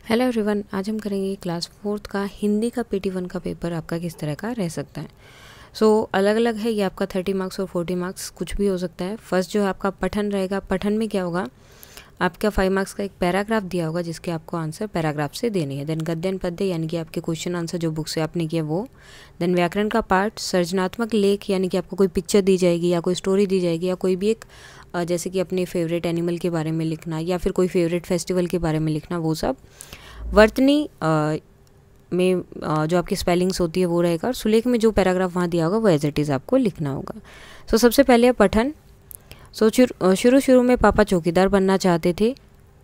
Hello everyone, आज हम करेंगे क्लास 4th का हिंदी का PT1 का पेपर आपका किस तरह का रह सकता है। अलग अलग है, ये आपका 30 मार्क्स और 40 मार्क्स कुछ भी हो सकता है। फर्स्ट जो है आपका पठन रहेगा। पठन में क्या होगा, आपका 5 मार्क्स का एक पैराग्राफ दिया होगा जिसके आपको आंसर पैराग्राफ से देने हैं। देन गद्य पद्य यानी कि आपके क्वेश्चन आंसर जो बुक से आपने किया वो। देन व्याकरण का पार्ट, सृजनात्मक लेख यानी कि आपको कोई पिक्चर दी जाएगी या कोई स्टोरी दी जाएगी या कोई भी एक जैसे कि अपने फेवरेट एनिमल के बारे में लिखना या फिर कोई फेवरेट फेस्टिवल के बारे में लिखना, वो सब। वर्तनी में जो आपकी स्पेलिंग्स होती है वो रहेगा, और सुलेख में जो पैराग्राफ वहाँ दिया होगा वो एज इट इज़ आपको लिखना होगा। सबसे पहले पठन। शुरू में पापा चौकीदार बनना चाहते थे।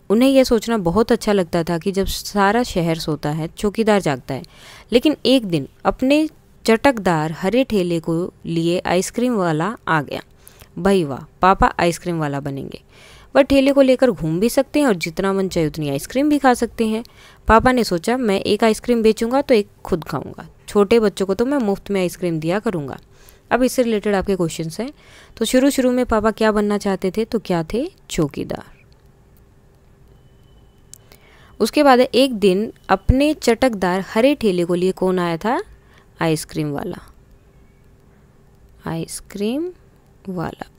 उन्हें यह सोचना बहुत अच्छा लगता था कि जब सारा शहर सोता है चौकीदार जागता है। लेकिन एक दिन अपने चटकदार हरे ठेले को लिए आइसक्रीम वाला आ गया। भाई वाह, पापा आइसक्रीम वाला बनेंगे। वह ठेले को लेकर घूम भी सकते हैं और जितना मन चाहे उतनी आइसक्रीम भी खा सकते हैं। पापा ने सोचा, मैं एक आइसक्रीम बेचूंगा तो एक खुद खाऊंगा। छोटे बच्चों को तो मैं मुफ्त में आइसक्रीम दिया करूंगा। अब इससे रिलेटेड आपके क्वेश्चंस हैं। तो शुरू में पापा क्या बनना चाहते थे, तो क्या थे, चौकीदार। उसके बाद एक दिन अपने चटकदार हरे ठेले को लिए कौन आया था, आइसक्रीम वाला। आइसक्रीम वाला।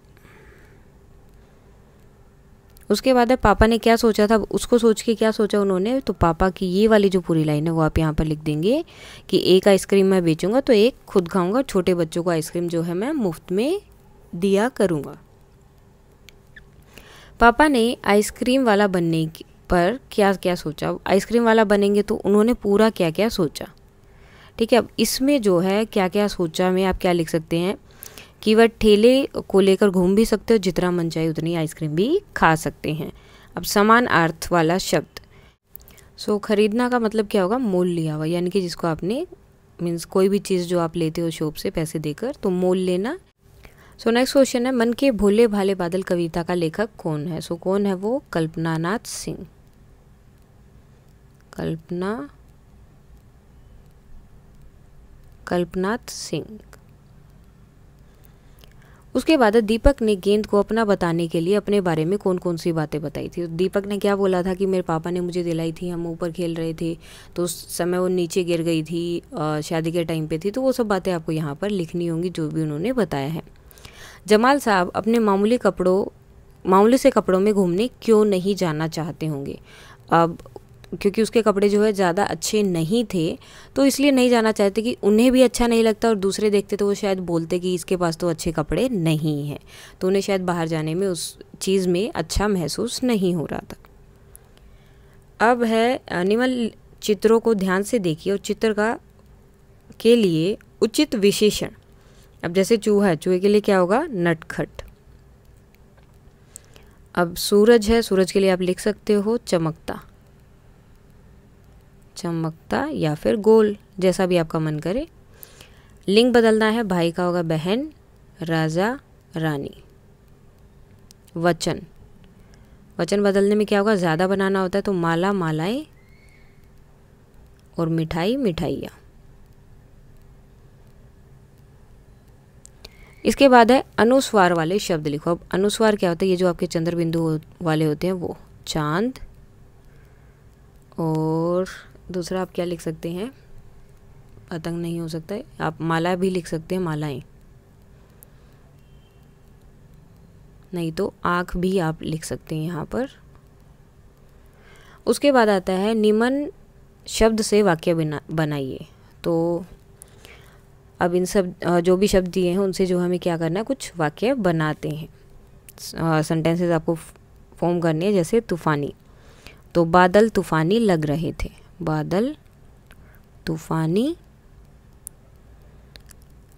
उसके बाद पापा ने क्या सोचा था, उसको सोच के क्या सोचा उन्होंने, तो पापा की ये वाली जो पूरी लाइन है वो आप यहाँ पर लिख देंगे कि एक आइसक्रीम मैं बेचूंगा तो एक खुद खाऊंगा। छोटे बच्चों को आइसक्रीम जो है मैं मुफ्त में दिया करूंगा। पापा ने आइसक्रीम वाला बनने पर क्या क्या सोचा, आइसक्रीम वाला बनेंगे तो उन्होंने पूरा क्या क्या सोचा। ठीक है, अब इसमें जो है क्या क्या सोचा में आप क्या लिख सकते हैं कि वह ठेले को लेकर घूम भी सकते हो, जितना मन चाहे उतनी आइसक्रीम भी खा सकते हैं। अब समान अर्थ वाला शब्द। खरीदना का मतलब क्या होगा, मोल लिया हुआ, यानी कि जिसको आपने मीन्स कोई भी चीज़ जो आप लेते हो शॉप से पैसे देकर, तो मोल लेना। नेक्स्ट क्वेश्चन है, मन के भोले भाले बादल कविता का लेखक कौन है। कौन है वो, कल्पनानाथ सिंह। कल्पनाथ सिंह। उसके बाद दीपक ने गेंद को अपना बताने के लिए अपने बारे में कौन कौन सी बातें बताई थी। दीपक ने क्या बोला था कि मेरे पापा ने मुझे दिलाई थी, हम ऊपर खेल रहे थे तो उस समय वो नीचे गिर गई थी, शादी के टाइम पे थी। तो वो सब बातें आपको यहाँ पर लिखनी होंगी जो भी उन्होंने बताया है। जमाल साहब अपने मामूली से कपड़ों में घूमने क्यों नहीं जाना चाहते होंगे। अब क्योंकि उसके कपड़े जो है ज़्यादा अच्छे नहीं थे तो इसलिए नहीं जाना चाहते कि उन्हें भी अच्छा नहीं लगता और दूसरे देखते तो वो शायद बोलते कि इसके पास तो अच्छे कपड़े नहीं हैं, तो उन्हें शायद बाहर जाने में उस चीज़ में अच्छा महसूस नहीं हो रहा था। अब है एनिमल चित्रों को ध्यान से देखिए और चित्र के लिए उचित विशेषण। अब जैसे चूहा है, चूहे के लिए क्या होगा, नटखट। अब सूरज है, सूरज के लिए आप लिख सकते हो चमकता या फिर गोल, जैसा भी आपका मन करे। लिंग बदलना है, भाई का होगा बहन, राजा रानी। वचन बदलने में क्या होगा, ज़्यादा बनाना होता है तो माला मालाएं और मिठाई मिठाइयाँ। इसके बाद है अनुस्वार वाले शब्द लिखो। अब अनुस्वार क्या होता है, ये जो आपके चंद्र बिंदु वाले होते हैं वो, चांद, और दूसरा आप क्या लिख सकते हैं, पतंग नहीं हो सकता है, आप माला भी लिख सकते हैं, मालाएं, नहीं तो आँख भी आप लिख सकते हैं यहाँ पर। उसके बाद आता है निम्न शब्द से वाक्य बनाइए। तो अब इन सब जो भी शब्द दिए हैं उनसे जो हमें क्या करना है, कुछ वाक्य बनाते हैं। सेंटेंसेस आपको फॉर्म करने हैं। जैसे तूफानी, तो बादल तूफानी लग रहे थे, बादल तूफानी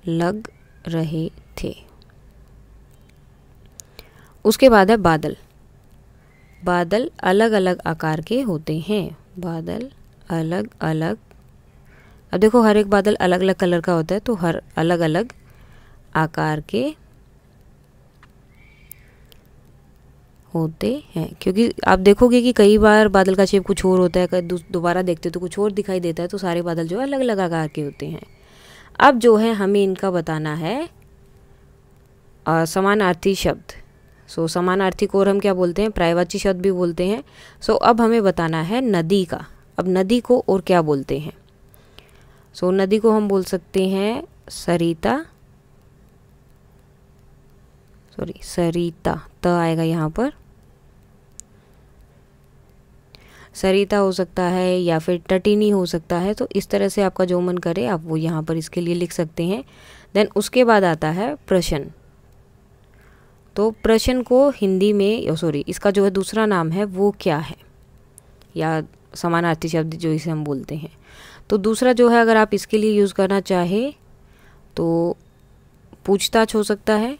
लग रहे थे। उसके बाद है बादल अलग अलग आकार के होते हैं, बादल अलग अलग। अब देखो हर एक बादल अलग अलग कलर का होता है तो हर अलग अलग आकार के होते हैं, क्योंकि आप देखोगे कि कई बार बादल का शेप कुछ और होता है, दोबारा देखते तो कुछ और दिखाई देता है, तो सारे बादल जो है अलग अलग आकार के होते हैं। अब जो है हमें इनका बताना है समानार्थी शब्द। समानार्थी को और हम क्या बोलते हैं, पर्यायवाची शब्द भी बोलते हैं। अब हमें बताना है नदी का। अब नदी को और क्या बोलते हैं? सो नदी को हम बोल सकते हैं सरिता, सरिता, त आएगा यहाँ पर, सरिता हो सकता है या फिर टटिनी हो सकता है। तो इस तरह से आपका जो मन करे आप वो यहाँ पर इसके लिए लिख सकते हैं। देन उसके बाद आता है प्रश्न। तो प्रश्न को हिंदी में इसका जो है दूसरा नाम है वो क्या है, या समानार्थी शब्द जो इसे हम बोलते हैं। तो दूसरा जो है अगर आप इसके लिए यूज़ करना चाहे तो पूछताछ हो सकता है,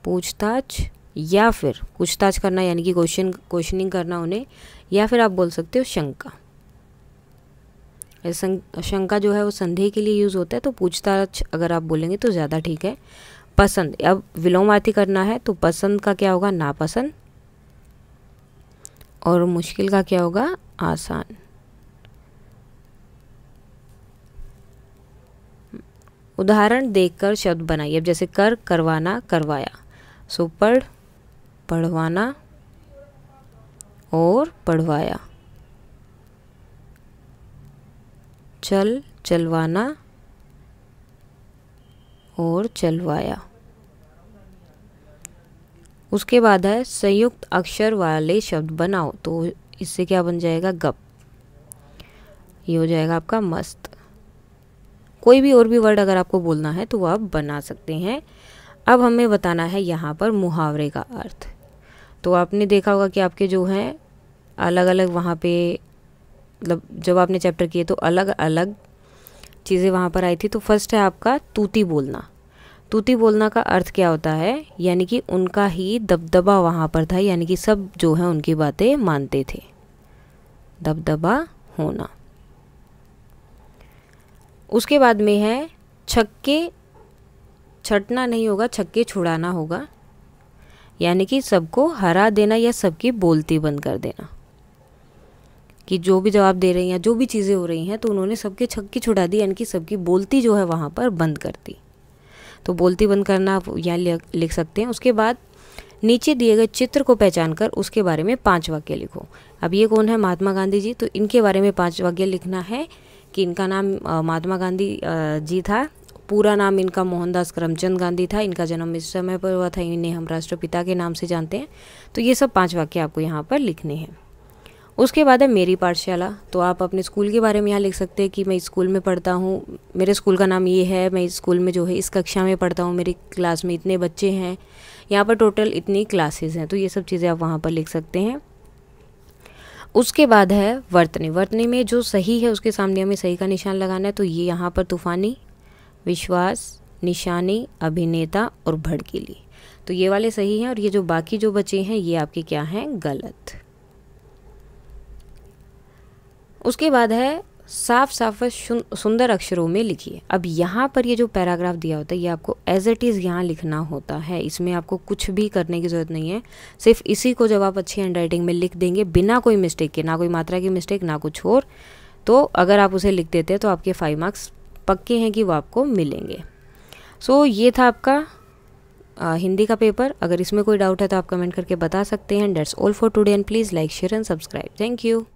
पूछताछ, या फिर पूछताछ करना यानी कि क्वेश्चनिंग करना उन्हें, या फिर आप बोल सकते हो शंका। शंका जो है वो संदेह के लिए यूज़ होता है, तो पूछताछ अगर आप बोलेंगे तो ज़्यादा ठीक है। पसंद, अब विलोमार्थी करना है तो पसंद का क्या होगा? नापसंद, और मुश्किल का क्या होगा? आसान। उदाहरण देखकर शब्द बनाइए। अब जैसे कर, करवाना, करवाया। सो पढ़, पढ़वाना और पढ़वाया। चल, चलवाना और चलवाया। उसके बाद है संयुक्त अक्षर वाले शब्द बनाओ। तो इससे क्या बन जाएगा? गप। ये हो जाएगा आपका मस्त। कोई भी और भी वर्ड अगर आपको बोलना है तो वो आप बना सकते हैं। अब हमें बताना है यहाँ पर मुहावरे का अर्थ। तो आपने देखा होगा कि आपके जो हैं अलग अलग वहाँ पे, मतलब जब आपने चैप्टर किए तो अलग अलग चीज़ें वहाँ पर आई थी। तो फर्स्ट है आपका तूती बोलना। तूती बोलना का अर्थ क्या होता है? यानी कि उनका ही दबदबा वहाँ पर था, यानी कि सब जो है उनकी बातें मानते थे। दबदबा होना। उसके बाद में है छक्के, छटना नहीं होगा, छक्के छुड़ाना होगा, यानी कि सबको हरा देना या सबकी बोलती बंद कर देना। कि जो भी जवाब दे रही हैं, जो भी चीज़ें हो रही हैं, तो उन्होंने सबके छक्के छुड़ा दी, यानी कि सबकी बोलती जो है वहाँ पर बंद कर दी। तो बोलती बंद करना आप यहाँ लिख सकते हैं। उसके बाद नीचे दिए गए चित्र को पहचान कर उसके बारे में 5 वाक्य लिखो। अब ये कौन है? महात्मा गांधी जी। तो इनके बारे में 5 वाक्य लिखना है कि इनका नाम महात्मा गांधी जी था। पूरा नाम इनका मोहनदास करमचंद गांधी था। इनका जन्म इस समय पर हुआ था। इन्हें हम राष्ट्रपिता के नाम से जानते हैं। तो ये सब 5 वाक्य आपको यहाँ पर लिखने हैं। उसके बाद है मेरी पाठशाला। तो आप अपने स्कूल के बारे में यहाँ लिख सकते हैं कि मैं स्कूल में पढ़ता हूँ, मेरे स्कूल का नाम ये है, मैं इस स्कूल में जो है इस कक्षा में पढ़ता हूँ, मेरी क्लास में इतने बच्चे हैं, यहाँ पर टोटल इतनी क्लासेस हैं। तो ये सब चीज़ें आप वहाँ पर लिख सकते हैं। उसके बाद है वर्तनी। वर्तनी में जो सही है उसके सामने हमें सही का निशान लगाना है। तो ये यहाँ पर तूफानी, विश्वास, निशानी, अभिनेता और भड़कीली। तो ये वाले सही हैं, और ये जो बाकी जो बचे हैं ये आपके क्या हैं? गलत। उसके बाद है साफ साफ सुंदर अक्षरों में लिखिए। अब यहाँ पर ये जो पैराग्राफ दिया होता है ये आपको एज इट इज़ यहाँ लिखना होता है। इसमें आपको कुछ भी करने की ज़रूरत नहीं है। सिर्फ इसी को जब आप अच्छी हैंडराइटिंग में लिख देंगे बिना कोई मिस्टेक के, ना कोई मात्रा की मिस्टेक ना कुछ और, तो अगर आप उसे लिख देते हैं तो आपके 5 मार्क्स पक्के हैं कि वो आपको मिलेंगे। सो ये था आपका हिंदी का पेपर। अगर इसमें कोई डाउट है तो आप कमेंट करके बता सकते हैं। That's all for today and please like, share and subscribe. Thank you.